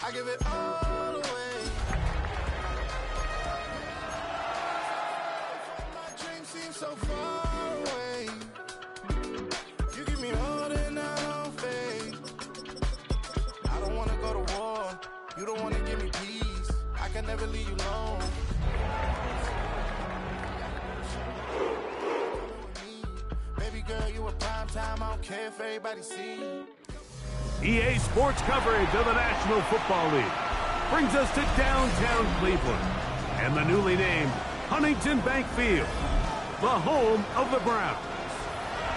I give it all away. My dreams seem so far away. You give me all that I don't fade. I don't wanna go to war. You don't wanna give me peace. I can never leave you alone. Baby girl, you a prime time. I don't care if everybody sees. EA Sports coverage of the National Football League brings us to downtown Cleveland and the newly named Huntington Bank Field, the home of the Browns.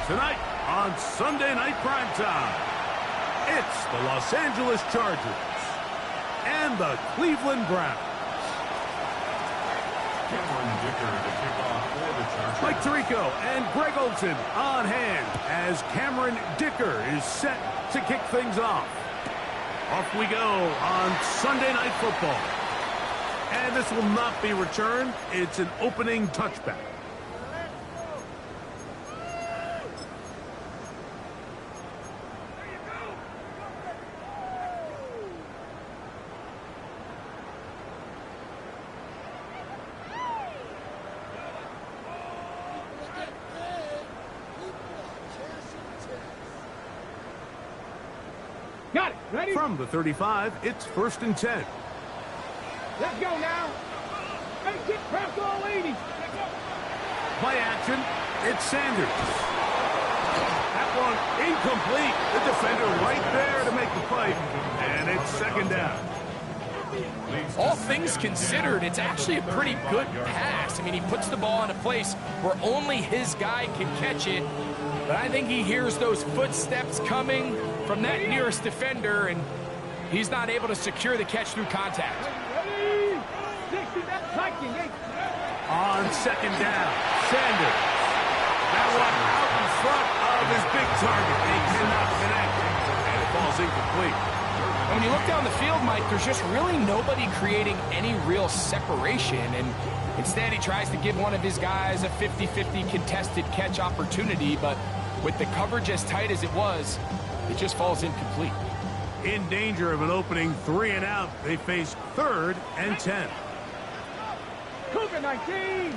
Tonight on Sunday Night Primetime, it's the Los Angeles Chargers and the Cleveland Browns. Mike Tirico and Greg Olson on hand as Cameron Dicker is set to kick things off. Off we go on Sunday Night Football. And this will not be returned. It's an opening touchback. Got it. Ready? From the 35, it's 1st and 10. Let's go now. Hey, get press all 80. Play action. It's Sanders. That one incomplete. The defender right there to make the play. And it's 2nd down. All things considered, it's actually a pretty good pass. I mean, he puts the ball in a place where only his guy can catch it. But I think he hears those footsteps coming from that nearest defender, and he's not able to secure the catch through contact. On 2nd down, Sanders. That one out in front of his big target. They cannot connect, and it falls incomplete. When you look down the field, Mike, there's just really nobody creating any real separation, and instead he tries to give one of his guys a 50-50 contested catch opportunity, but with the coverage as tight as it was, it just falls incomplete. In danger of an opening 3 and out, they face 3rd and 10. Cougar 19.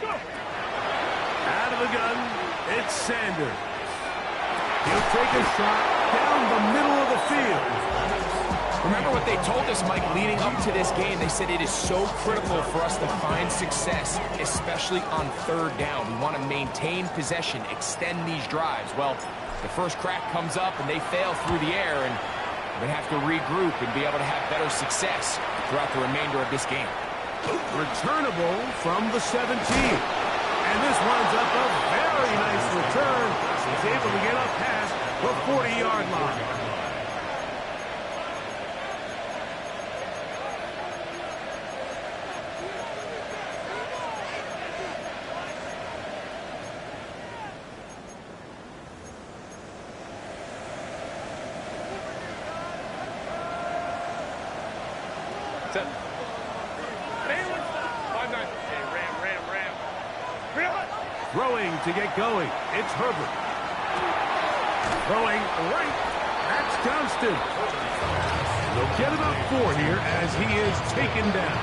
Go. Out of the gun, it's Sanders. He'll take a shot down the middle of the field. Remember what they told us, Mike, leading up to this game. They said it is so critical for us to find success, especially on 3rd down. We want to maintain possession, extend these drives. Well, the first crack comes up and they fail through the air, and we're going to have to regroup and be able to have better success throughout the remainder of this game. Returnable from the 17. And this winds up a very nice return. He's able to get up past the 40-yard line. Throwing to get going. It's Herbert. Throwing right. That's Johnston. They'll get about 4 here as he is taken down.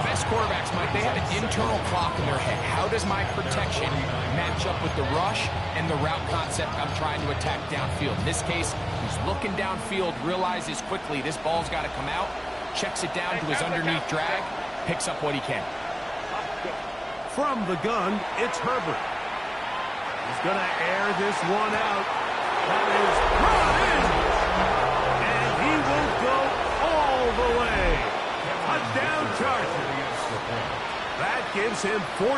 The best quarterbacks, Mike, they have an internal clock in their head. How does my protection match up with the rush and the route concept I'm trying to attack downfield? In this case, he's looking downfield, realizes quickly this ball's got to come out, checks it down to his underneath drag, picks up what he can. From the gun, it's Herbert. He's going to air this one out. That is brought in. And he will go all the way. Touchdown Chargers. That gives him 14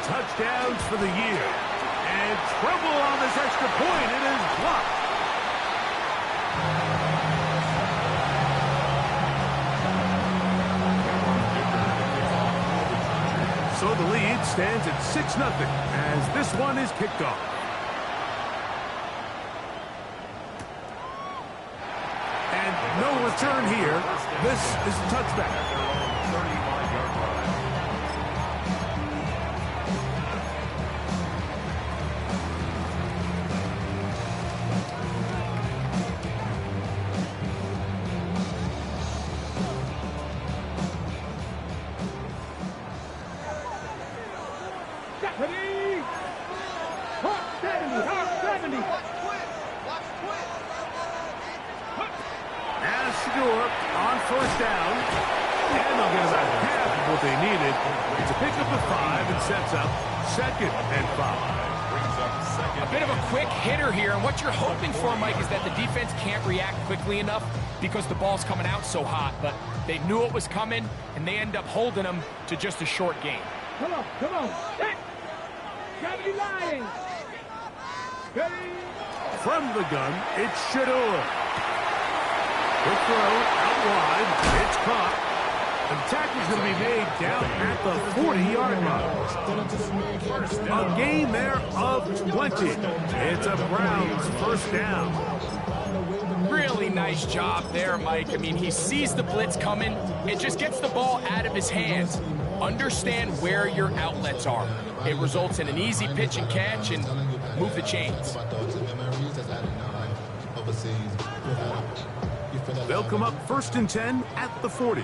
touchdowns for the year. And trouble on this extra point. It is blocked. So the lead stands at 6-0 as this one is kicked off. And no return here. This is a touchback. 70. As Shador on first down. And they'll get about half of what they needed to pick up the 5 and sets up 2nd and 5. A bit of a quick hitter here, and what you're hoping for, Mike, is that the defense can't react quickly enough because the ball's coming out so hot, but they knew it was coming, and they end up holding them to just a short game. Come on, come on. Set. Gotta be lying. Ready. From the gun, it's Shador. Quick throw out wide. It's caught. The tackle's going to be made down at the 40-yard line. A gain there of 20. It's a Browns first down. Really nice job there, Mike. I mean, he sees the blitz coming. It just gets the ball out of his hands. Understand where your outlets are. It results in an easy pitch and catch and move the chains. They'll come up 1st and 10 at the 40.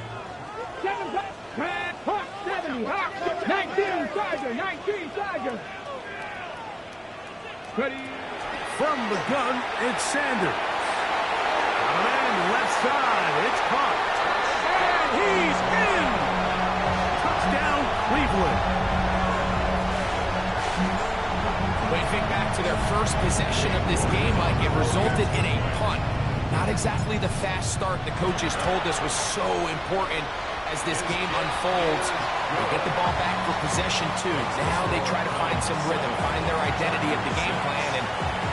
70. 19 Charger. 19 Charger. Ready. From the gun, it's Sanders. Out of end, left side, it's caught. And he's in! Touchdown, Cleveland. When you think back to their first possession of this game, Mike, it resulted in a punt. Not exactly the fast start the coaches told us was so important as this game unfolds. They get the ball back for possession, too. Now they try to find some rhythm, find their identity of the game plan, and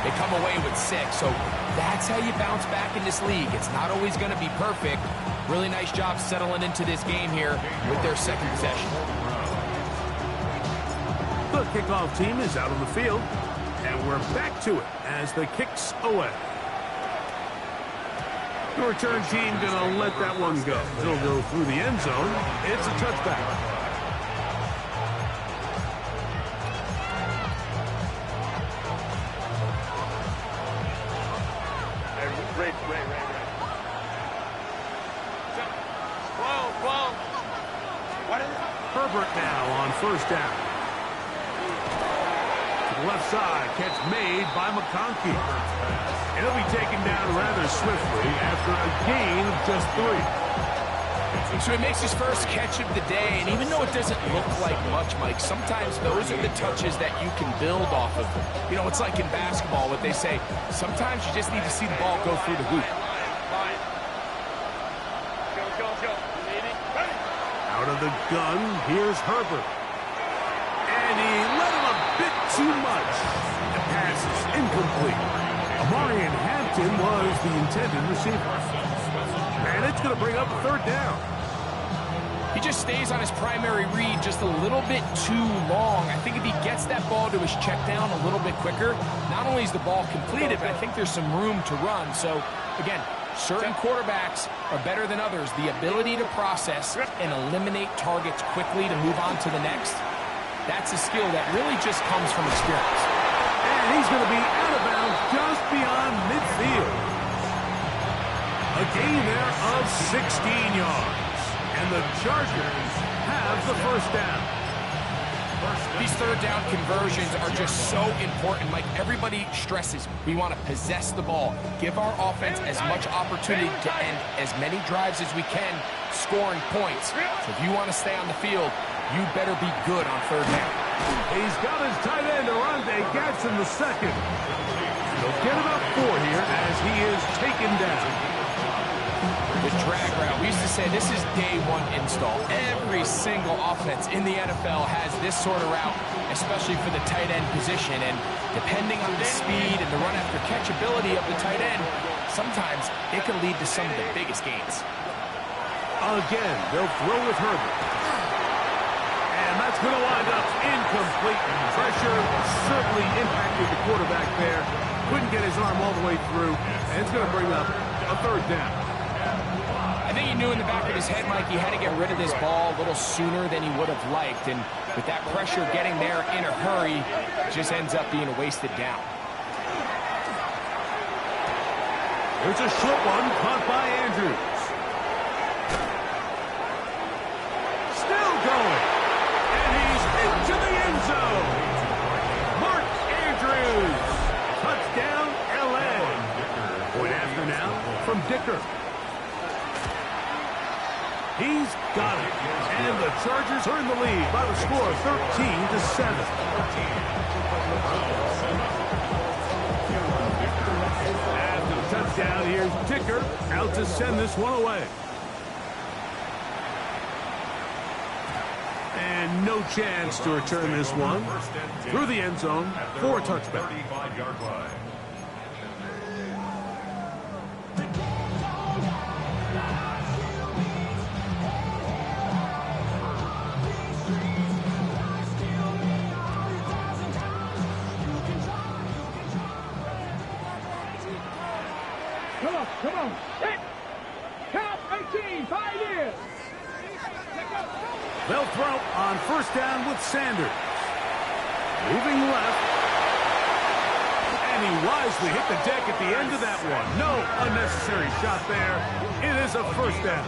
they come away with 6. So that's how you bounce back in this league. It's not always going to be perfect. Really nice job settling into this game here with their 2nd possession. The kickoff team is out on the field, and we're back to it as the kick's away. The return team going to let that one go. It'll go through the end zone. It's a touchback. Herbert now on first down. To the left side, catch made by McConkey. And he'll be taken down rather swiftly after a gain of just 3. So he makes his first catch of the day, and even though it doesn't look like much, Mike, sometimes those are the touches that you can build off of. You know, it's like in basketball, what they say, sometimes you just need to see the ball go through the hoop. Out of the gun, here's Herbert. And he let him a bit too much. The pass is incomplete. Amarian Hampton was the intended receiver. And it's going to bring up 3rd down. He just stays on his primary read just a little bit too long. I think if he gets that ball to his check down a little bit quicker, not only is the ball completed, but I think there's some room to run. So, again, certain quarterbacks are better than others. The ability to process and eliminate targets quickly to move on to the next, that's a skill that really just comes from experience. And he's going to be out of bounds just beyond midfield. A gain there of 16 yards. And the Chargers have the first down. These 3rd down conversions are just so important, Mike. Everybody stresses we want to possess the ball, give our offense as much opportunity to end as many drives as we can, scoring points. So if you want to stay on the field, you better be good on 3rd down. He's got his tight end, Arande Gadsden the second. He'll get about 4 here as he is taken down. The drag route. We used to say this is day 1 install. Every single offense in the NFL has this sort of route, especially for the tight end position. And depending on the speed and the run after catch ability of the tight end, sometimes it can lead to some of the biggest gains. Again, they'll throw with Herbert. And that's going to wind up incomplete. Pressure certainly impacted the quarterback there. Couldn't get his arm all the way through. And it's going to bring up a 3rd down. I think he knew in the back of his head, Mike, he had to get rid of this ball a little sooner than he would have liked. And with that pressure getting there in a hurry, it just ends up being a wasted down. There's a short one caught by Andrews. Still going. And he's into the end zone. Mark Andrews. Touchdown. Dicker. He's got it. And the Chargers are in the lead by the score of 13-7. After the touchdown, here's Dicker out to send this one away. And no chance to return this one through the end zone for a touchback. Come on. Hit. Count 18. 5 years. They'll throw on first down with Sanders. Moving left. And he wisely hit the deck at the end of that one. No unnecessary shot there. It is a first down.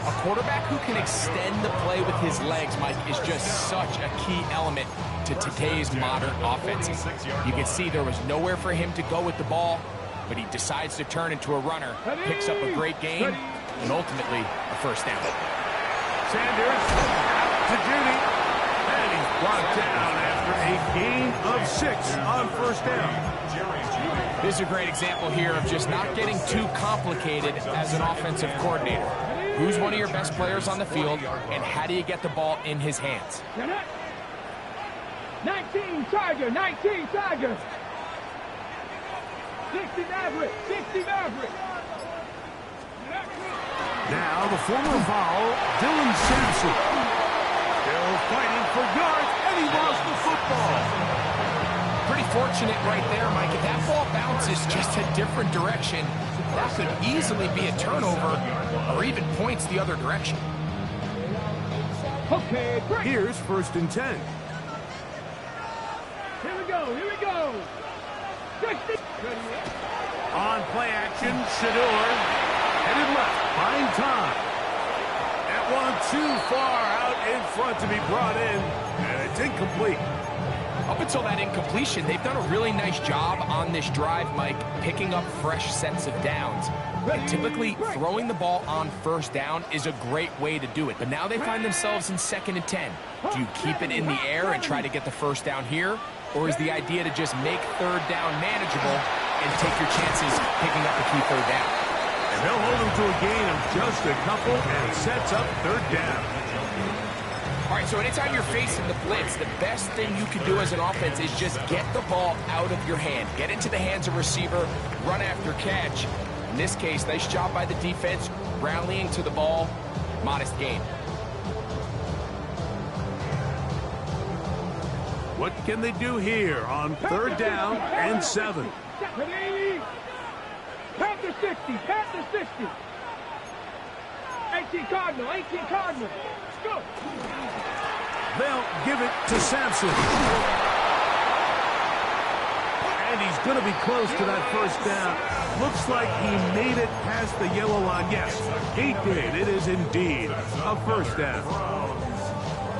A quarterback who can extend the play with his legs, Mike, is just such a key element to today's modern offenses. You can see there was nowhere for him to go with the ball, but he decides to turn into a runner, picks up a great gain, and ultimately a first down. Sanders out to Judy, and he's brought down after a gain of 6 on first down. This is a great example here of just not getting too complicated as an offensive coordinator. Who's one of your best players on the field, and how do you get the ball in his hands? 19 Tiger, 19 Tiger. 60 Maverick, 60 Maverick. Now the former foul, Dylan Sampson. Still fighting for yards, and he lost the football. Pretty fortunate right there, Mike. If that ball bounces just a different direction, that could easily be a turnover or even points the other direction. Okay, great. Here's 1st and 10. Here we go, here we go. 60. On play action, Shador headed left, buying time. That one too far out in front to be brought in, and it's incomplete. Up until that incompletion, they've done a really nice job on this drive, Mike, picking up fresh sets of downs. And typically, throwing the ball on first down is a great way to do it. But now they find themselves in 2nd and 10. Do you keep it in the air and try to get the first down here? Or is the idea to just make 3rd down manageable and take your chances picking up the key 3rd down? And they'll hold them to a gain of just a couple, and it sets up 3rd down. All right, so anytime you're facing the blitz, the best thing you can do as an offense is just get the ball out of your hand. Get into the hands of receiver, run after catch. In this case, nice job by the defense, rallying to the ball, modest gain. What can they do here on 3rd down and 7? Panther 60, Panther 60. 18 Cardinal, 18 Cardinal. Let's go. They'll give it to Sampson. And he's going to be close to that first down. Looks like he made it past the yellow line. Yes, he did. It is indeed a first down.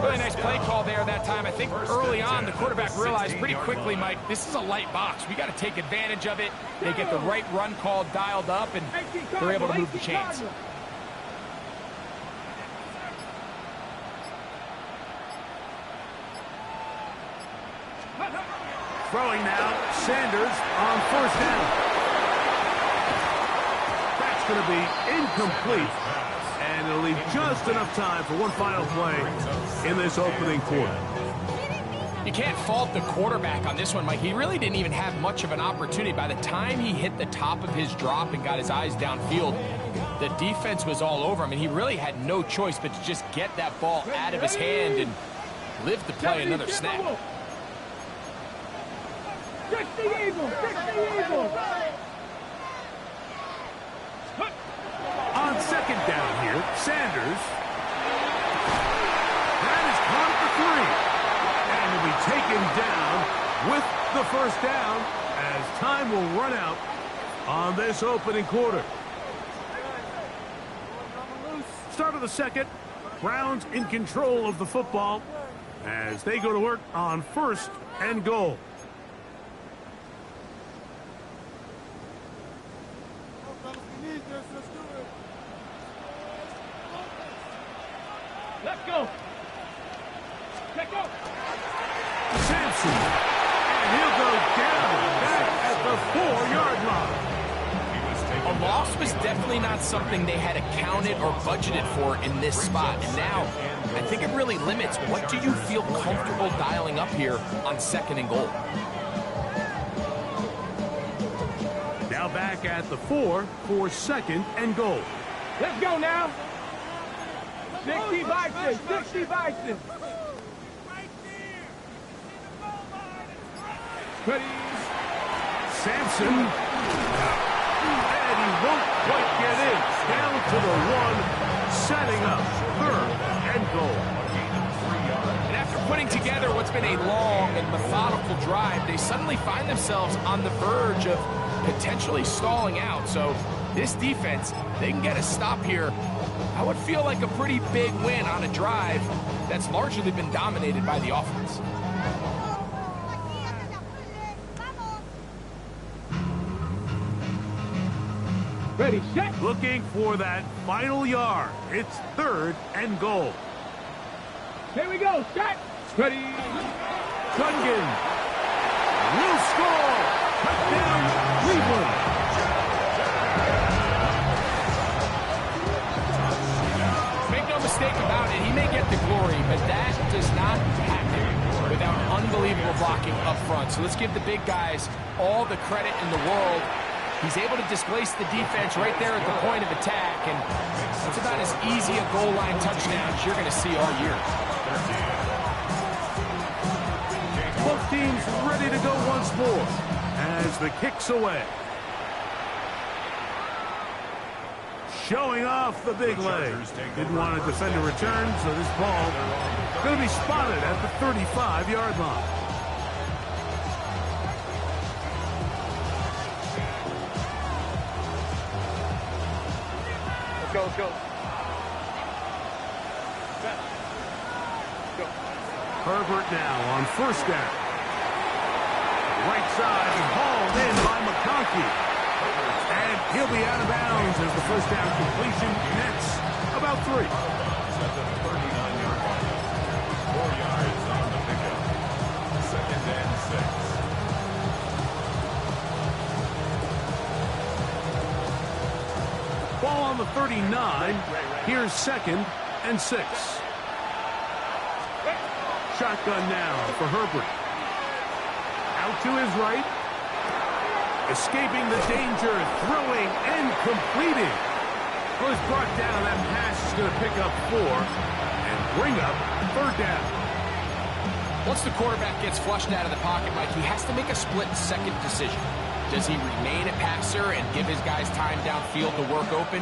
Really nice play call there that time. I think early on the quarterback realized pretty quickly, Mike, this is a light box. We got to take advantage of it. They get the right run call dialed up, and they're able to move the chains. Throwing now, Sanders on first down. That's going to be incomplete. And it'll leave just enough time for one final play in this opening quarter. You can't fault the quarterback on this one, Mike. He really didn't even have much of an opportunity. By the time he hit the top of his drop and got his eyes downfield, the defense was all over him, and he really had no choice but to just get that ball out of his hand and live to play another snap. 60 Eagles, 60 Eagles. On 2nd down here, Sanders. That is caught at the 3. And will be taken down with the first down as time will run out on this opening quarter. Start of the 2nd. Browns in control of the football as they go to work on 1st and goal. Let's go. Let's go. Sampson. And he'll go down back at the 4-yard line. A loss was definitely not something they had accounted or budgeted for in this spot. And now, I think it really limits what do you feel comfortable dialing up here on 2nd and goal. Now back at the 4 for 2nd and goal. Let's go now. 60 Bison, 60 Bison. Ready. Sampson. And he won't quite get in. Down to the 1, setting up 3rd and goal. And after putting together what's been a long and methodical drive, they suddenly find themselves on the verge of potentially stalling out. So this defense, they can get a stop here. I would feel like a pretty big win on a drive that's largely been dominated by the offense. Ready, set. Looking for that final yard. It's 3rd and goal. Here we go, set. Ready. Gungan will score. Touchdown, Cleveland. Make no mistake about it, he may get the glory, but that does not happen without unbelievable blocking up front. So let's give the big guys all the credit in the world. He's able to displace the defense right there at the point of attack, and that's about as easy a goal line touchdown as you're going to see all year. Both teams ready to go once more as the kick's away. Showing off the big leg. Didn't want to defend a return, so this ball going to be spotted at the 35-yard line. Go, go. Go. Herbert now on 1st down. Right side is hauled in by McConkey. And he'll be out of bounds as the 1st down completion nets about 3. At the 39-yard line. 4 yards on the pickup. 2nd and 6. Ball on the 39. Here's 2nd and 6. Shotgun now for Herbert. Out to his right. Escaping the danger, throwing and completing. Well, it's brought down. That pass is going to pick up 4 and bring up 3rd down. Once the quarterback gets flushed out of the pocket, Mike, he has to make a split-second decision. Does he remain a passer and give his guys time downfield to work open?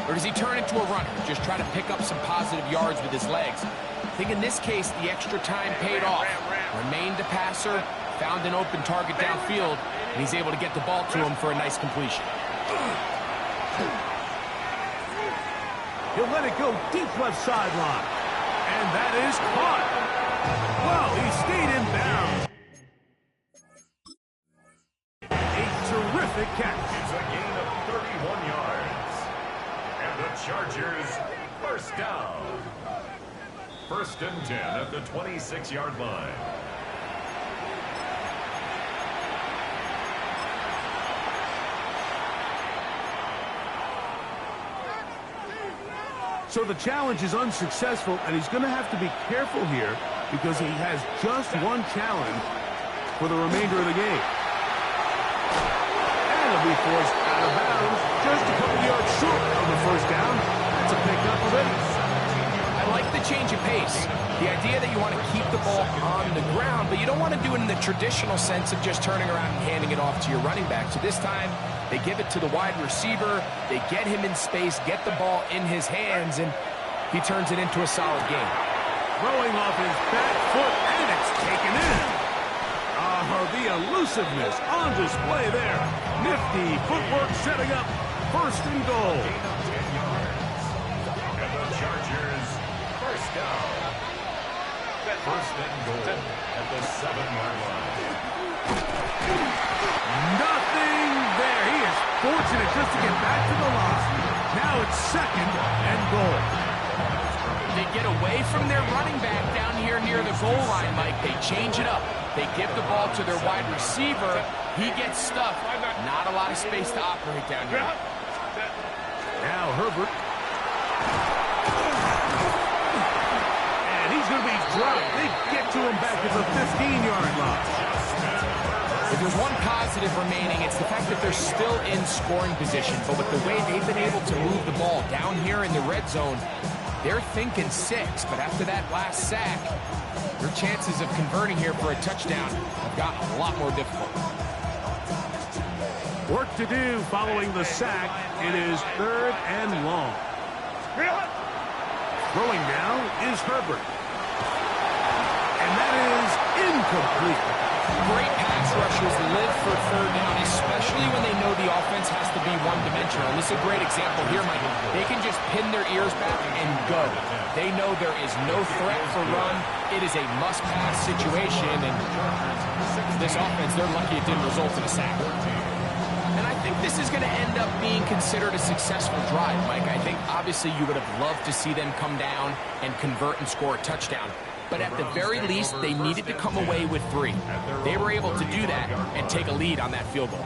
Or does he turn into a runner, just try to pick up some positive yards with his legs? I think in this case, the extra time paid off. Remained a passer, found an open target downfield, and he's able to get the ball to him for a nice completion. He'll let it go deep left sideline. And that is caught. Well, he stayed in bounds. A terrific catch. It's a gain of 31 yards. And the Chargers, 1st down. 1st and 10 at the 26-yard line. So the challenge is unsuccessful, and he's going to have to be careful here because he has just one challenge for the remainder of the game. And he'll be forced out of bounds just a couple yards short of the 1st down. That's a pickup of 8. I like the change of pace. The idea that you want to keep the ball on the ground, but you don't want to do it in the traditional sense of just turning around and handing it off to your running back. So this time, they give it to the wide receiver. They get him in space, get the ball in his hands, and he turns it into a solid game. Throwing off his back foot, and it's taken in. The elusiveness on display there. Nifty footwork setting up 1st and goal. Gain of 10 yards. And the Chargers, 1st down. 1st and goal at the 7-yard line. Nothing there. He is fortunate just to get back to the line. Now it's 2nd and goal. They get away from their running back down here near the goal line, Mike. They change it up. They give the ball to their wide receiver. He gets stuffed. Not a lot of space to operate down here. Now Herbert. And he's going to be dropped. They get to him back at the 15-yard line. If there's one positive remaining, it's the fact that they're still in scoring position. But with the way they've been able to move the ball down here in the red zone, they're thinking 6. But after that last sack, their chances of converting here for a touchdown have gotten a lot more difficult. Work to do following the sack. It is 3rd and long. Throwing now is Herbert. And that is incomplete. Great pass rushers live for 3rd down, especially when they know the offense has to be one-dimensional. And this is a great example here, Mike. They can just pin their ears back and go. They know there is no threat for run. It is a must-pass situation, and this offense, they're lucky it didn't result in a sack. And I think this is going to end up being considered a successful drive, Mike. I think, obviously, you would have loved to see them come down and convert and score a touchdown. But at the very least, they needed to come away with 3. They were able to do that and take a lead on that field goal.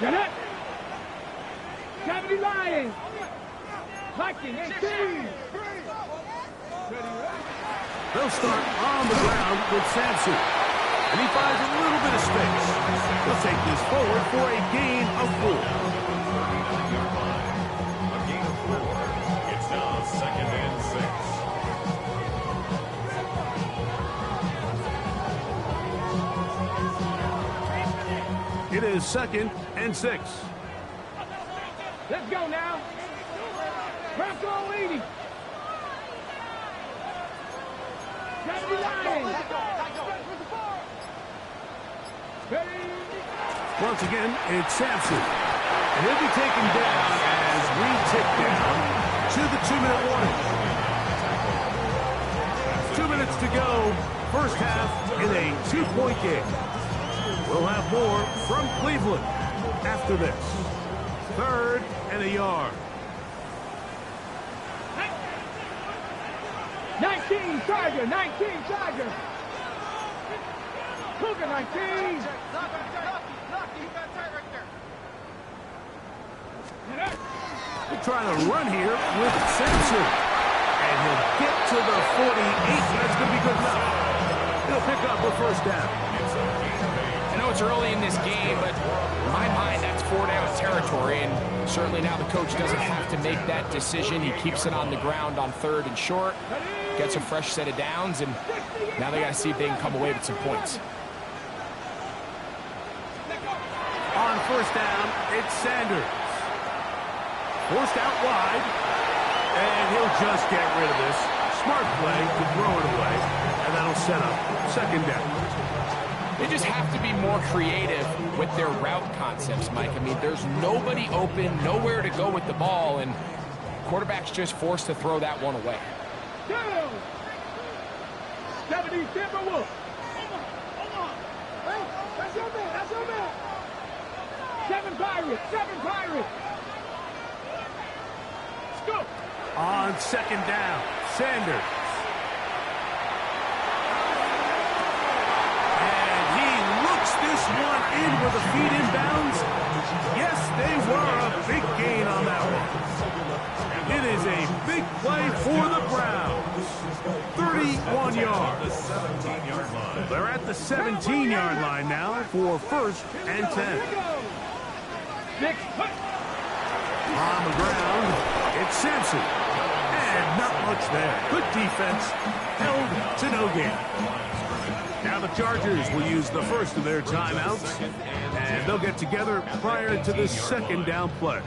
Get it! 70 Lions! Viking 18! They'll start on the ground with Sampson. And he finds a little bit of space. He'll take this forward for a gain of 4. A gain of 4. It's now 2nd and 6. It is 2nd and 6. Let's go now! Bronco 80! Once again, it's Sampson. And he'll be taken down as we tick down to the 2-minute warning. 2 minutes to go. First half in a 2-point game. We'll have more from Cleveland after this. 3rd and a yard. 19 Charger, 19 Charger. Cougar 19. They're trying to run here with Sampson. And he'll get to the 48. That's going to be good enough. He'll pick up a 1st down. I know it's early in this game, but in my mind, that's 4-down territory. And certainly now the coach doesn't have to make that decision. He keeps it on the ground on 3rd and short. Gets a fresh set of downs, and now they got to see if they can come away with some points. On 1st down, it's Sanders. Forced out wide, and he'll just get rid of this. Smart play to throw it away, and that'll set up 2nd down. They just have to be more creative with their route concepts, Mike. I mean, there's nobody open, nowhere to go with the ball, and quarterback's just forced to throw that one away. 70 Timberwolves. Hey, that's your man, that's your man. 7 Pirates, 7 Pirates. Let's go. On 2nd down, Sanders. And he looks this one in with a feet inbounds. Yes, they were a big gain on that one. It is a big play for the Browns. 31 yards. They're at the 17-yard line now for 1st and 10. On the ground, it's Sampson. And not much there. Good defense. Held to no gain. Now the Chargers will use the first of their timeouts. And they'll get together prior to the 2nd down play.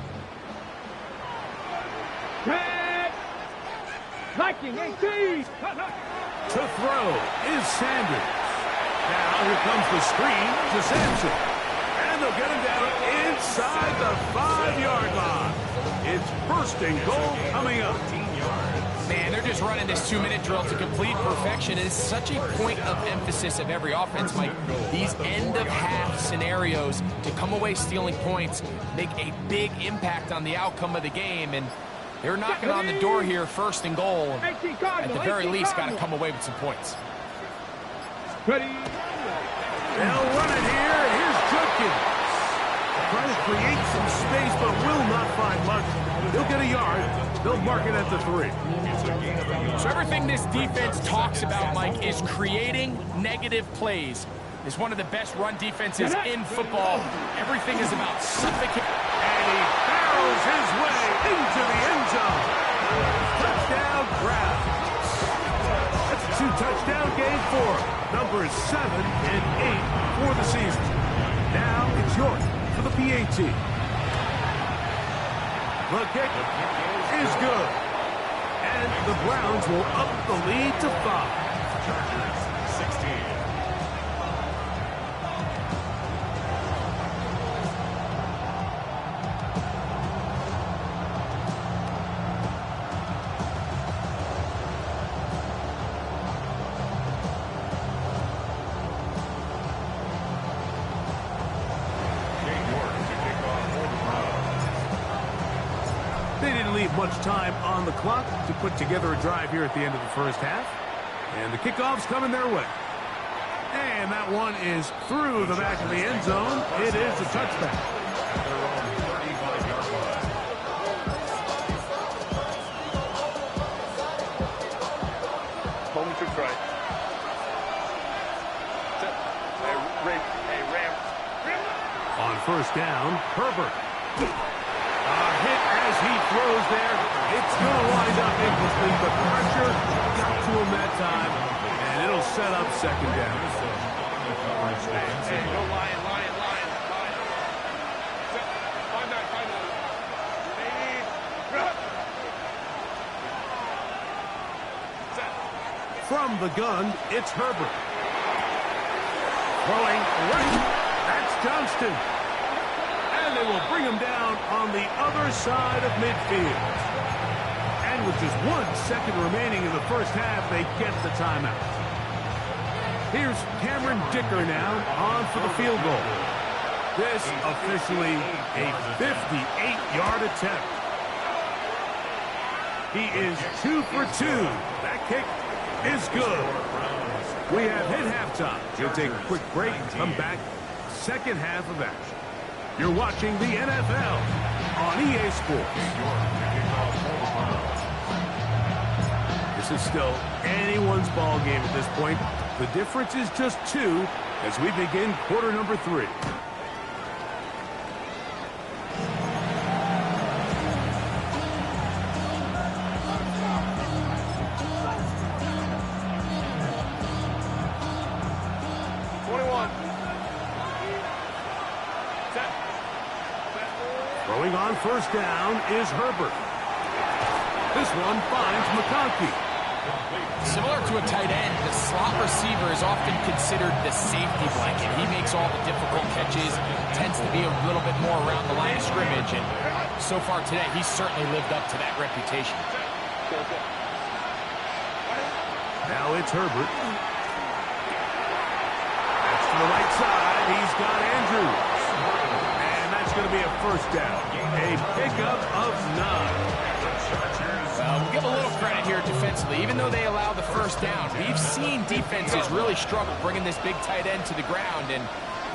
Viking 18. To throw is Sanders. Now here comes the screen to Sampson. And they'll get him down inside the 5-yard line. It's first and goal coming up. Man, they're just running this 2-minute drill to complete perfection. It's such a point of emphasis of every offense, Mike. These end-of-half scenarios to come away stealing points make a big impact on the outcome of the game, and they're knocking on the door here, first and goal. At the very least, got to come away with some points. Ready. They'll run it here. Here's Judkins. Trying to create some space, but will not find much. He'll get a yard. They'll mark it at the 3. So everything this defense talks about, Mike, is creating negative plays. It's one of the best run defenses in football. Everything is about suffocating. And he barrels his way into the end zone. Touchdown grab. That's a 2-touchdown game for numbers 7 and 8 for the season. Now it's York for the PAT. The kick is good. And the Browns will up the lead to 5. 16. They didn't leave much time on the clock to put together a drive here at the end of the first half. And the kickoff's coming their way. And that one is through the back of the end zone. It is a touchback. Home to right. Hey, Ram. On first down, Herbert. Hit as he throws there. It's going to wind up incomplete, but pressure got to him that time, and it'll set up second down. Hey, go Lion. Find that. From the gun, it's Herbert. Throwing right. That's Johnston. And they will bring him down on the other side of midfield. And with just 1 second remaining in the first half, they get the timeout. Here's Cameron Dicker now on for the field goal. This officially a 58-yard attempt. He is 2 for 2. That kick is good. We have hit halftime. We'll take a quick break and come back. Second half of action. You're watching the NFL on EA Sports. This is still anyone's ball game at this point. The difference is just 2 as we begin quarter number 3. Throwing on first down is Herbert. This one finds McConkey. Similar to a tight end, the slot receiver is often considered the safety blanket. He makes all the difficult catches, tends to be a little bit more around the line of scrimmage, and so far today, he's certainly lived up to that reputation. Now it's Herbert. That's to the right side. He's got Andrews. And that's going to be a first down. A pickup of 9. We'll give a little credit here defensively. Even though they allow the first down, we've seen defenses really struggle bringing this big tight end to the ground, and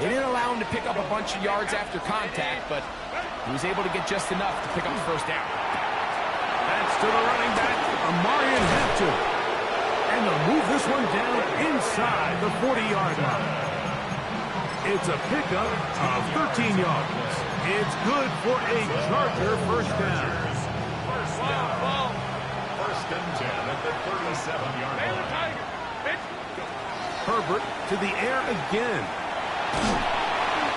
they didn't allow him to pick up a bunch of yards after contact, but he was able to get just enough to pick up the first down. That's to the running back, Amarian Hampton. And they'll move this one down inside the 40-yard line. It's a pickup of 13 yards. It's good for a Charger first down. First and 10 at the 37-yard line. Herbert to the air again.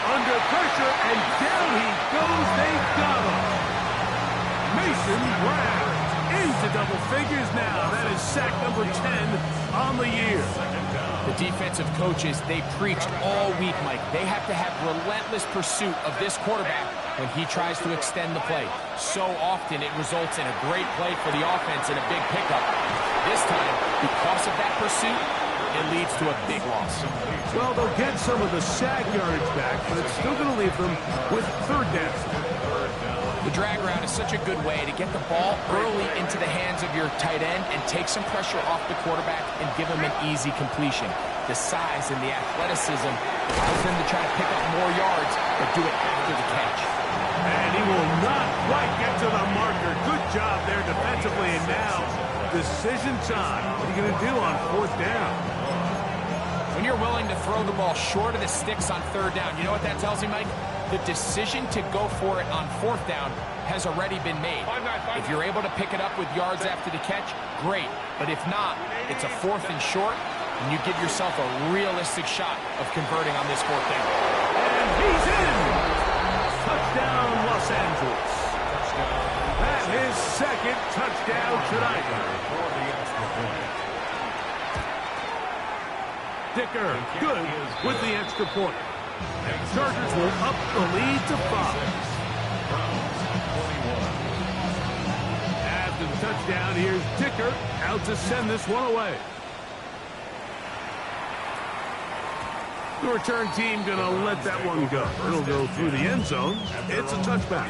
Under pressure, and down he goes. They got him. Mason Brown into double figures now. That is sack number 10 on the year. The defensive coaches, they preached all week, Mike. They have to have relentless pursuit of this quarterback when he tries to extend the play. So often it results in a great play for the offense and a big pickup. This time, because of that pursuit, it leads to a big loss. Well, they'll get some of the sack yardage back, but it's still going to leave them with third down. The drag route is such a good way to get the ball early into the hands of your tight end and take some pressure off the quarterback and give him an easy completion. The size and the athleticism allows them to try to pick up more yards, but do it after the catch. And he will not quite get to the marker. Good job there defensively, and now decision time. What are you going to do on fourth down? When you're willing to throw the ball short of the sticks on third down, you know what that tells you, Mike? The decision to go for it on fourth down has already been made. If you're able to pick it up with yards after the catch, great. But if not, it's a fourth and short, and you give yourself a realistic shot of converting on this fourth down. And he's in! Touchdown, Los Angeles. That's his second touchdown tonight. Dicker, good with the extra point. Chargers will up the lead to 5. After the touchdown, here's Dicker out to send this one away. The return team going to let that one go. It'll go through the end zone. It's a touchback.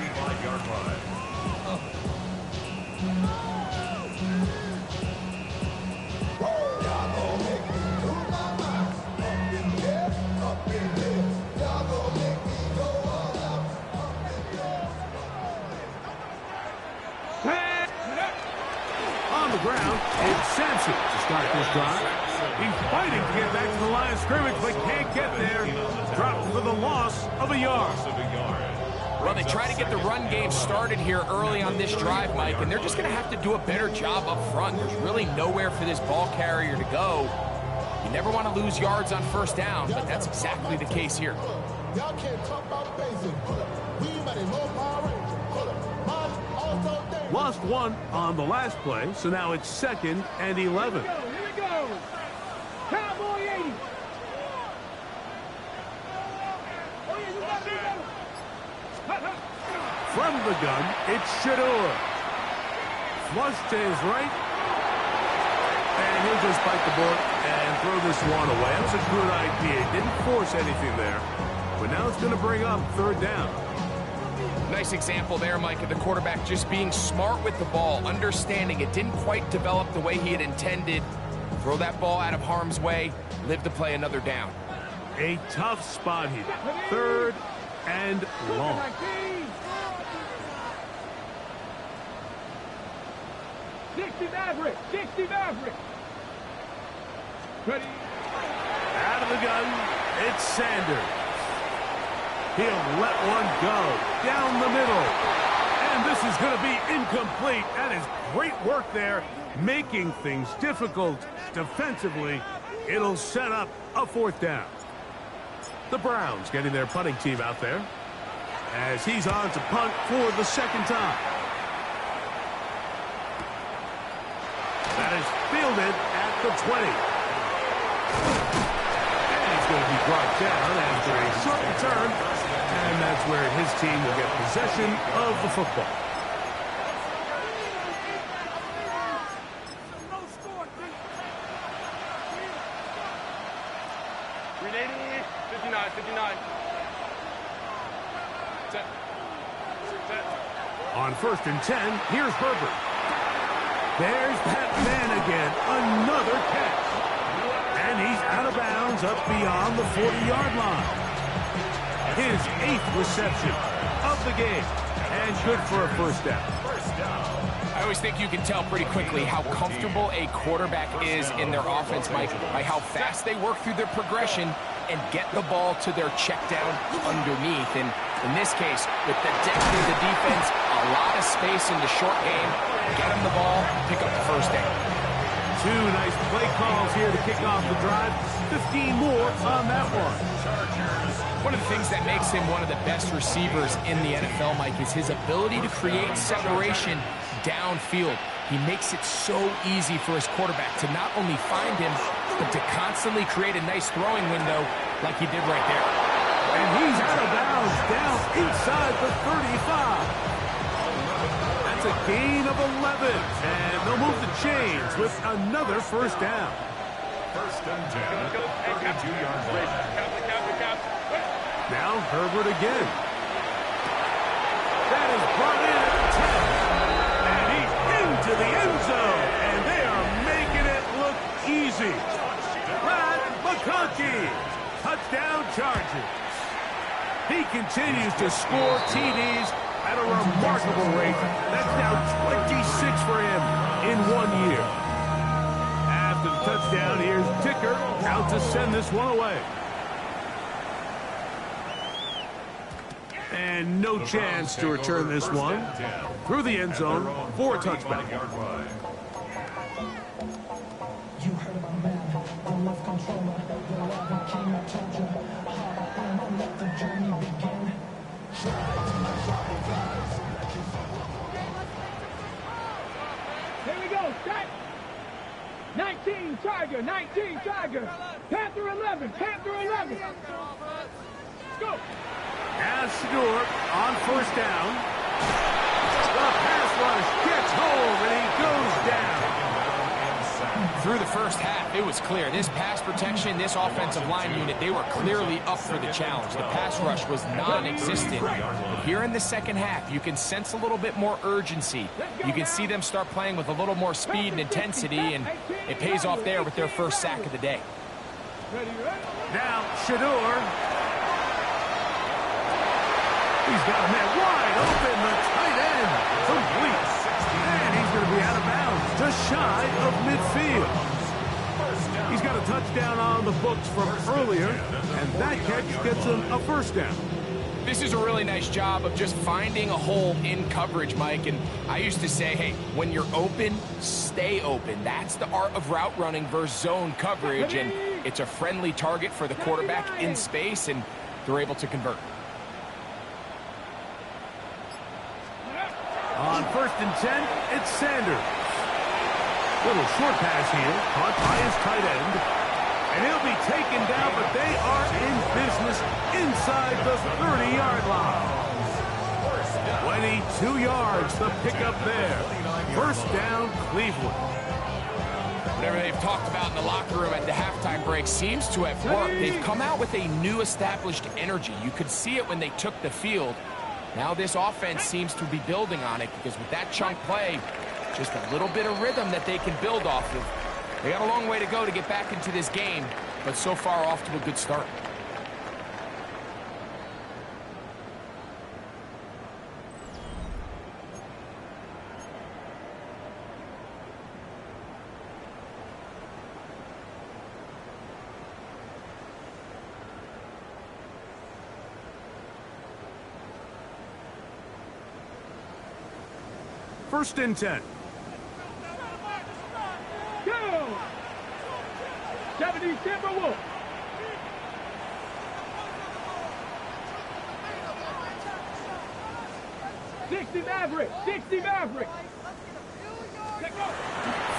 On the ground, it's Sampson to start this drive. He's fighting to get back to the line of scrimmage, but can't get there. Dropped for the loss of a yard. Well, they try to get the run game started here early on this drive, Mike, and they're just going to have to do a better job up front. There's really nowhere for this ball carrier to go. You never want to lose yards on first down, but that's exactly the case here. Y'all can't talk about basic. We might as well Power Rangers. Lost one on the last play, so now it's 2nd and 11. Here we go. Cowboy 80. Oh, yeah, you got me. From the gun, it's Shador. Flush to his right. And he'll just bite the bullet and throw this one away. That's a good idea. Didn't force anything there. But now it's going to bring up third down. Nice example there, Mike, of the quarterback just being smart with the ball, understanding it didn't quite develop the way he had intended. Throw that ball out of harm's way, live to play another down. A tough spot here. 3rd and long. 60 Maverick. 60 Maverick. Ready. Out of the gun, it's Sanders. He'll let one go down the middle. And this is going to be incomplete. That is great work there, making things difficult defensively. It'll set up a fourth down. The Browns getting their punting team out there as he's on to punt for the second time. That is fielded at the 20. And he's going to be brought down after a short return. And that's where his team will get possession of the football. On 1st and 10, here's Herbert. There's that man again. Another catch. And he's out of bounds up beyond the 40-yard line. His 8th reception of the game. And good for a first down. I always think you can tell pretty quickly how comfortable a quarterback is in their offense, Mike, by how fast they work through their progression and get the ball to their check down underneath. And in this case, with the depth of the defense, a lot of space in the short game, get them the ball, pick up the first down. 2 nice play calls here to kick off the drive. 15 more on that one. One of the things that makes him one of the best receivers in the NFL, Mike, is his ability to create separation downfield. He makes it so easy for his quarterback to not only find him, but to constantly create a nice throwing window like he did right there. And he's out of bounds down inside the gain of 11. And they'll move the chains with another first down. First and 10 at the 32-yard line. Now Herbert again. That is brought in at the 10. And he's into the end zone. And they are making it look easy. Brad McConkey. Touchdown Chargers. He continues to score TDs at a remarkable rate. That's now 26 for him in 1 year. After the touchdown, here's Ticker out to send this one away. And no chance to return this one through the end zone for a touchback. You heard my man, the love controller, the love king, I told you. Hop on and let the journey begin. Here we go, set. 19 Tiger, 19 Tiger. Panther 11, Panther 11. Go. As Stewart on first down. The pass rush gets home and he goes down. Through the first half, it was clear. This pass protection, this offensive line unit, they were clearly up for the challenge. The pass rush was non-existent. But here in the second half, you can sense a little bit more urgency. You can see them start playing with a little more speed and intensity, and it pays off there with their first sack of the day. Now, Shador. He's got a man wide open, the tight end. Complete. And he's going to be out of bounds, just shy of midfield. He's got a touchdown on the books from earlier, and that catch gets him a first down. This is a really nice job of just finding a hole in coverage, Mike. And I used to say, hey, when you're open, stay open. That's the art of route running versus zone coverage, and it's a friendly target for the quarterback in space, and they're able to convert. On first and 10, it's Sanders. Little short pass here, caught by his tight end. And he'll be taken down, but they are in business inside the 30-yard line. 22 yards, the pickup there. First down, Cleveland. Whatever they've talked about in the locker room at the halftime break seems to have worked. They've come out with a new established energy. You could see it when they took the field. Now this offense seems to be building on it, because with that chunk play, just a little bit of rhythm that they can build off of. They got a long way to go to get back into this game, but so far off to a good start. First and 10. Go! 70 Timberwolves. Maverick. 60 Maverick.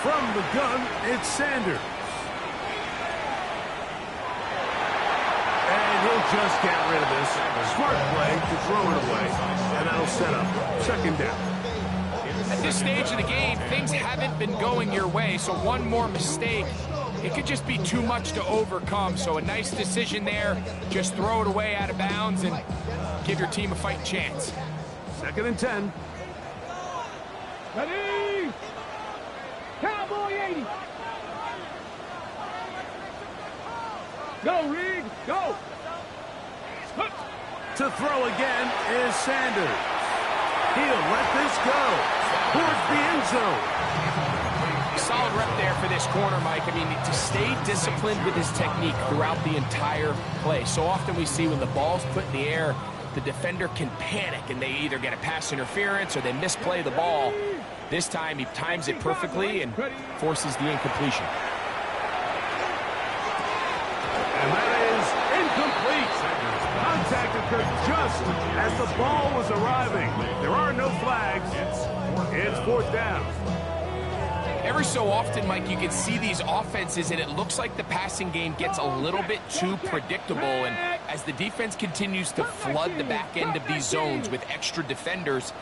From the gun, it's Sanders. And he'll just get rid of this. Smart play to throw it away. And that'll set up second down. At this stage of the game, things haven't been going your way, so one more mistake, it could just be too much to overcome. So a nice decision there. Just throw it away out of bounds and give your team a fighting chance. Second and 10. Ready? Cowboy 80. Go, Reed. Go. To throw again is Sanders. He'll let this go towards the end zone. Solid rep there for this corner, Mike. I mean, to stay disciplined with his technique throughout the entire play. So often we see when the ball's put in the air, the defender can panic and they either get a pass interference or they misplay the ball. This time he times it perfectly and forces the incompletion. And that is incomplete. Contact occurred just as the ball was arriving. There are no flags. It's fourth down. Every so often, Mike, you can see these offenses, and it looks like the passing game gets a little bit too predictable. And as the defense continues to flood the back end of these zones with extra defenders,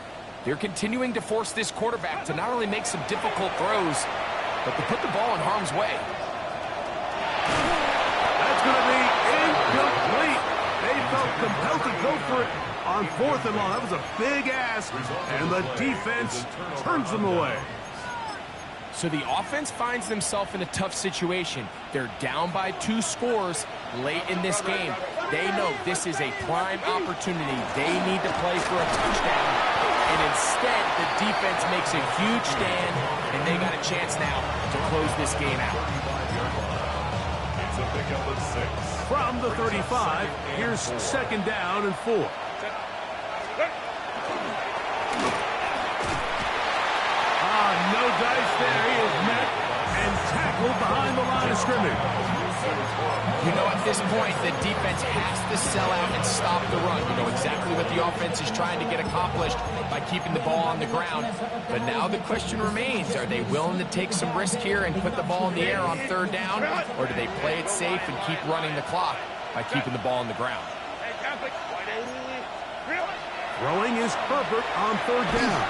They're continuing to force this quarterback to not only make some difficult throws, but to put the ball in harm's way. That's going to be incomplete. They felt compelled to go for it on 4th and long. That was a big ask, and the defense turns them away. So the offense finds themselves in a tough situation. They're down by 2 scores late in this game. They know this is a prime opportunity. They need to play for a touchdown. And instead, the defense makes a huge stand, and they got a chance now to close this game out. It's a pickup of 6. From the 35, here's 2nd down and 4. No dice there. He is met and tackled behind the line of scrimmage. You know, at this point, the defense has to sell out and stop the run. You know exactly what the offense is trying to get accomplished by keeping the ball on the ground. But now the question remains, are they willing to take some risk here and put the ball in the air on 3rd down? Or do they play it safe and keep running the clock by keeping the ball on the ground? Throwing is Herbert on 3rd down.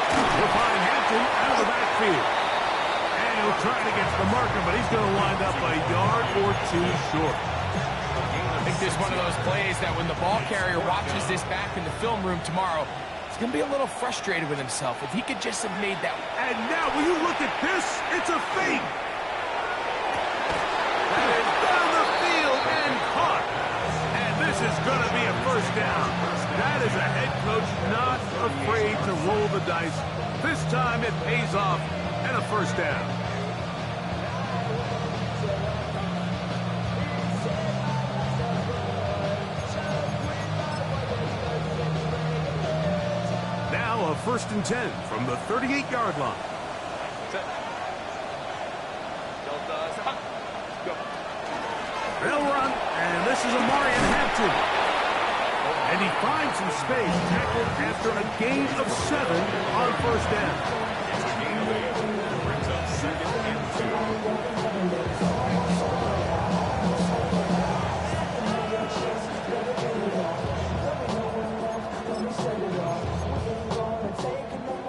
We'll find Hampton out of the backfield. And he'll try to get to the marker, but he's going to wind up a yard or 2 short. I think this is one of those plays that when the ball carrier watches this back in the film room tomorrow, he's going to be a little frustrated with himself. If he could just have made that. And now, will you look at this? It's a fake. That is down the field and caught. And this is going to be a 1st down. That is a head coach not afraid to roll the dice. This time it pays off and a 1st down. Now a 1st and 10 from the 38-yard line. They'll run, and this is Amarian Hampton. And he finds some space, tackled after a gain of 7 on 1st down. It's a gain of 8. Brings up 2nd and 2.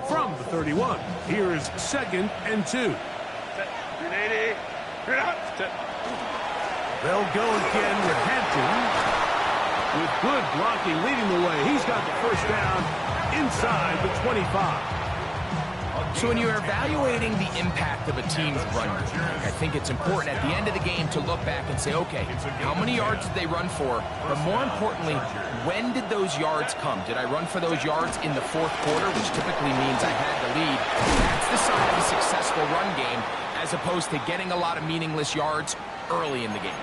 From the 31, here is 2nd and 2. They'll go again with Hampton. With good blocking leading the way. He's got the 1st down inside the 25. So when you're evaluating the impact of a team's run, I think it's important at the end of the game to look back and say, okay, how many yards did they run for? But more importantly, when did those yards come? Did I run for those yards in the 4th quarter, which typically means I had the lead? That's the sign of a successful run game, as opposed to getting a lot of meaningless yards early in the game.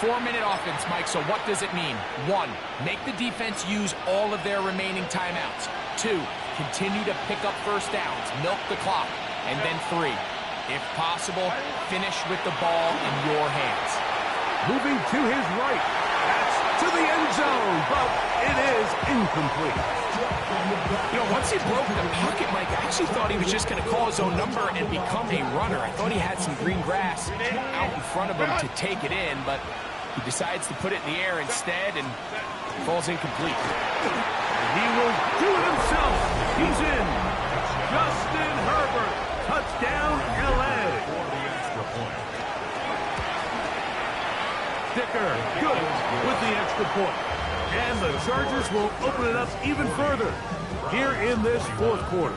4-minute offense, Mike, so what does it mean? 1, make the defense use all of their remaining timeouts. 2, continue to pick up 1st downs, milk the clock. And then 3, if possible, finish with the ball in your hands. Moving to his right. That's to the end zone, but it is incomplete. You know, once he broke the pocket, Mike, I actually thought he was just going to call his own number and become a runner. I thought he had some green grass out in front of him to take it in, but he decides to put it in the air instead and falls incomplete. He will do it himself. He's in. Justin Herbert, touchdown, LA. For the extra point. Dicker, good with the extra point. And the Chargers will open it up even further here in this 4th quarter.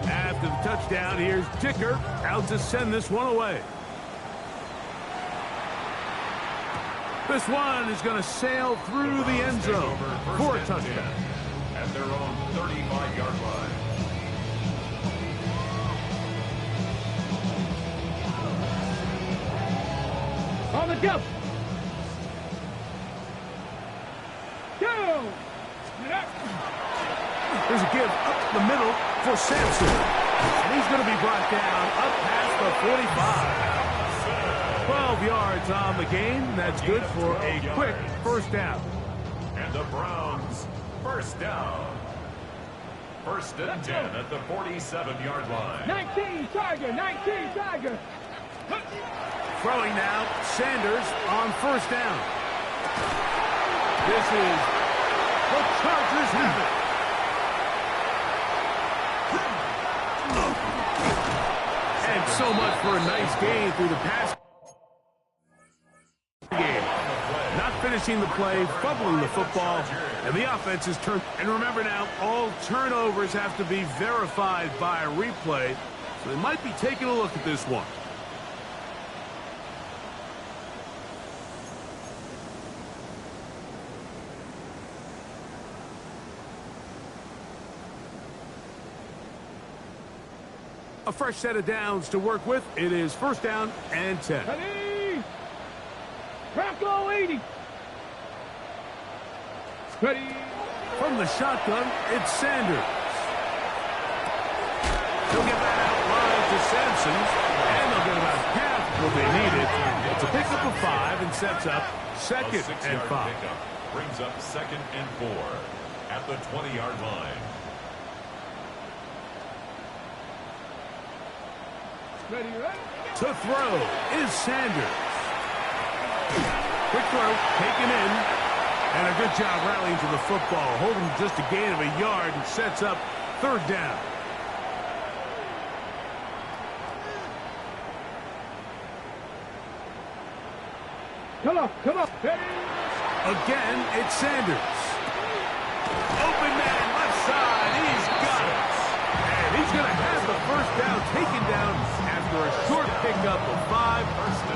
After the touchdown, here's Dicker out to send this one away. This one is going to sail through the end zone for a touchdown. At their own 35-yard line. On the jump. 2. There's a give up the middle for Sampson. And he's going to be brought down up past the 45. 12 yards on the game. That's good for a quick 1st down. And the Browns, 1st down. First and 10 at the 47-yard line. 19 Tiger, 19 Tiger. Throwing now, Sanders on first down. This is the Chargers have it. And so much for a nice gain through the pass game. Not finishing the play, fumbling the football, and the offense is turned. And remember now, all turnovers have to be verified by a replay, so they might be taking a look at this one. A fresh set of downs to work with. It is first down and 10. Ready. Bronco 80. Ready. From the shotgun, it's Sanders. He'll get that out wide to Sampson, and they'll get about half what they needed. It's a pickup of 5 and sets up second and 5. Pickup brings up second and 4 at the 20-yard line. Ready, ready. To throw is Sanders. Quick throw, taken in, and a good job rallying to the football, holding just a gain of a yard and sets up third down. Come on, come on. Ready. Again, it's Sanders. Open man, left side, he's got it. And he's going to have the first down taken down after a short pickup of 5,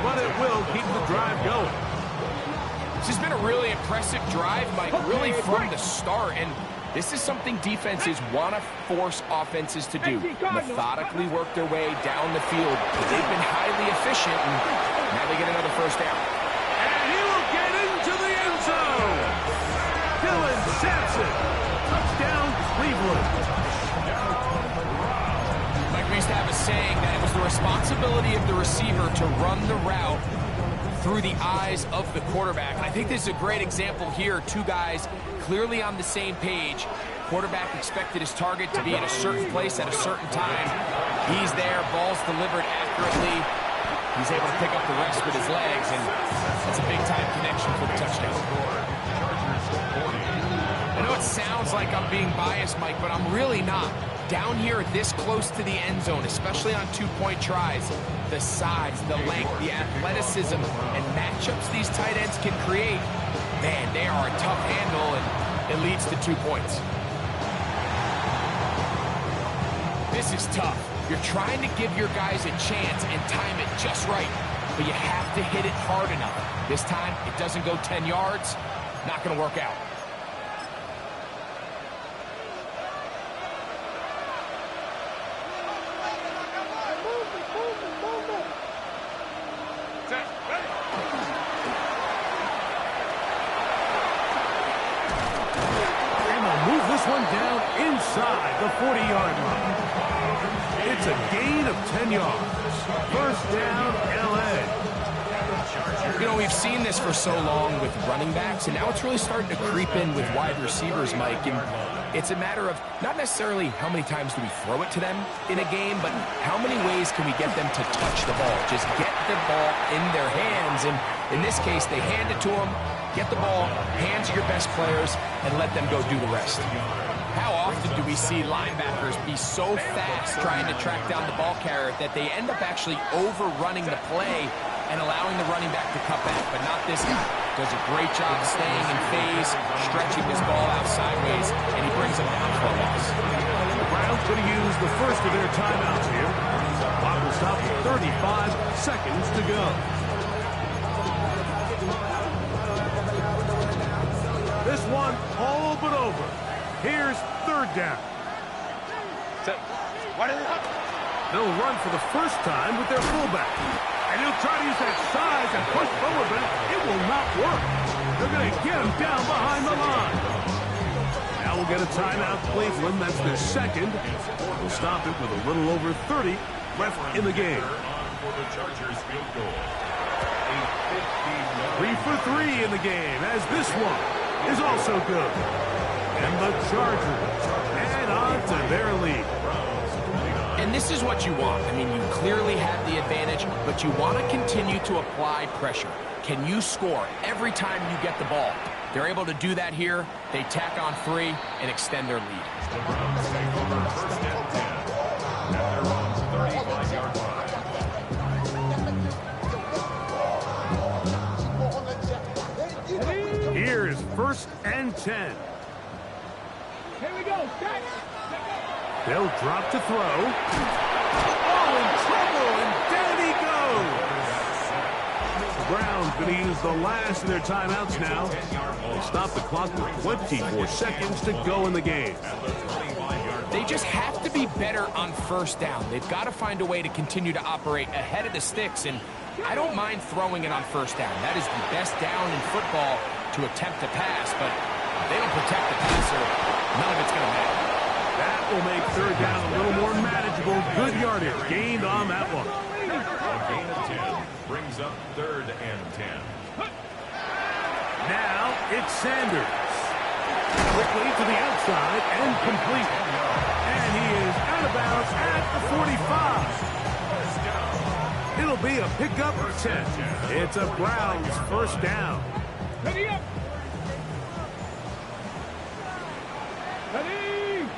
but it will keep the drive going. This has been a really impressive drive, Mike, really from the start. And this is something defenses want to force offenses to do. Methodically work their way down the field. But they've been highly efficient, and now they get another first down. And he will get into the end zone. Dylan Sampson. Touchdown, Cleveland. Mike, we used to have a saying that it was the responsibility of the receiver to run the route through the eyes of the quarterback. I think this is a great example here. Two guys clearly on the same page. Quarterback expected his target to be in a certain place at a certain time. He's there, ball's delivered accurately. He's able to pick up the rest with his legs, and that's a big-time connection for the touchdown. I know it sounds like I'm being biased, Mike, but I'm really not. Down here this close to the end zone, especially on two-point tries, the size, the length, the athleticism, and matchups these tight ends can create, man, they are a tough handle, and it leads to 2 points. This is tough. You're trying to give your guys a chance and time it just right, but you have to hit it hard enough. This time, it doesn't go 10 yards, not going to work out. One down inside the 40-yard line. It's a gain of 10 yards. First down, L.A. You know, we've seen this for so long with running backs, and now it's really starting to creep in with wide receivers, Mike. And it's a matter of not necessarily how many times do we throw it to them in a game, but how many ways can we get them to touch the ball? Just get the ball in their hands. And in this case, they hand it to them. Get the ball, hands to your best players, and let them go do the rest. How often do we see linebackers be so fast trying to track down the ball carrier that they end up actually overrunning the play and allowing the running back to cut back, but not this guy. Does a great job staying in phase, stretching his ball out sideways, and he brings him down for a loss. The Browns going to use the first of their timeouts here. Clock will stop with 35 seconds to go. This one all but over. Here's third down. They'll run for the first time with their fullback. And he'll try to use that size and push forward, but it will not work. They're going to get him down behind the line. Now we'll get a timeout, Cleveland. That's their second. We'll stop it with a little over 30 left in the game. 3 for 3 in the game, as this one is also good. And the Chargers add on to their lead. And this is what you want. I mean, you clearly have the advantage, but you want to continue to apply pressure. Can you score every time you get the ball? They're able to do that here. They tack on 3 and extend their lead. The Browns take over first and 10 at their own 35-yard line. Here's first and 10. Here we go. Set. They'll drop to throw. Oh, in trouble, and down he goes. The Browns going to use the last of their timeouts now. They stop the clock with 24 seconds to go in the game. They just have to be better on first down. They've got to find a way to continue to operate ahead of the sticks, and I don't mind throwing it on first down. That is the best down in football to attempt to pass, but if they don't protect the passer, none of it's going to matter. That will make third down a little more manageable. Good yardage gained on that one. A gain of 10 brings up third and 10. Now it's Sanders. Quickly to the outside and complete. And he is out of bounds at the 45. It'll be a pickup of 10. It's a Browns first down. Ready up. Ready.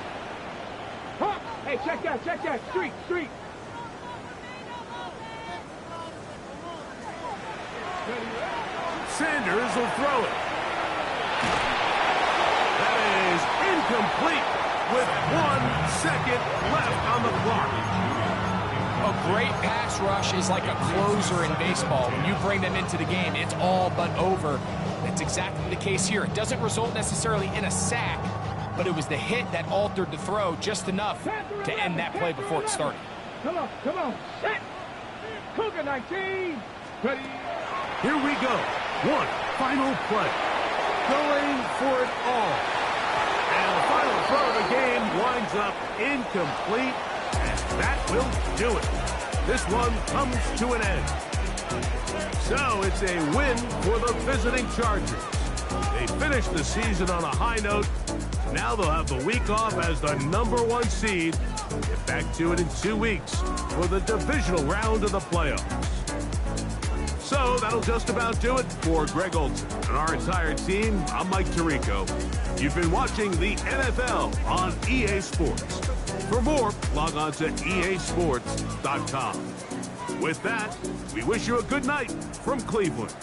Huh. Hey, check that. Street. Sanders will throw it. That is incomplete with 1 second left on the clock. A great pass rush is like a closer in baseball. When you bring them into the game, it's all but over. That's exactly the case here. It doesn't result necessarily in a sack, but it was the hit that altered the throw just enough to end that play before it started. Come on. Set. Cougar 19. Ready. Here we go. One final play. Going for it all. And the final throw of the game winds up incomplete. And that will do it. This one comes to an end. So it's a win for the visiting Chargers. They finished the season on a high note. Now they'll have the week off as the #1 seed. Get back to it in 2 weeks for the divisional round of the playoffs. So that'll just about do it for Greg Olson and our entire team. I'm Mike Tirico. You've been watching the NFL on EA Sports. For more, log on to easports.com. With that, we wish you a good night from Cleveland.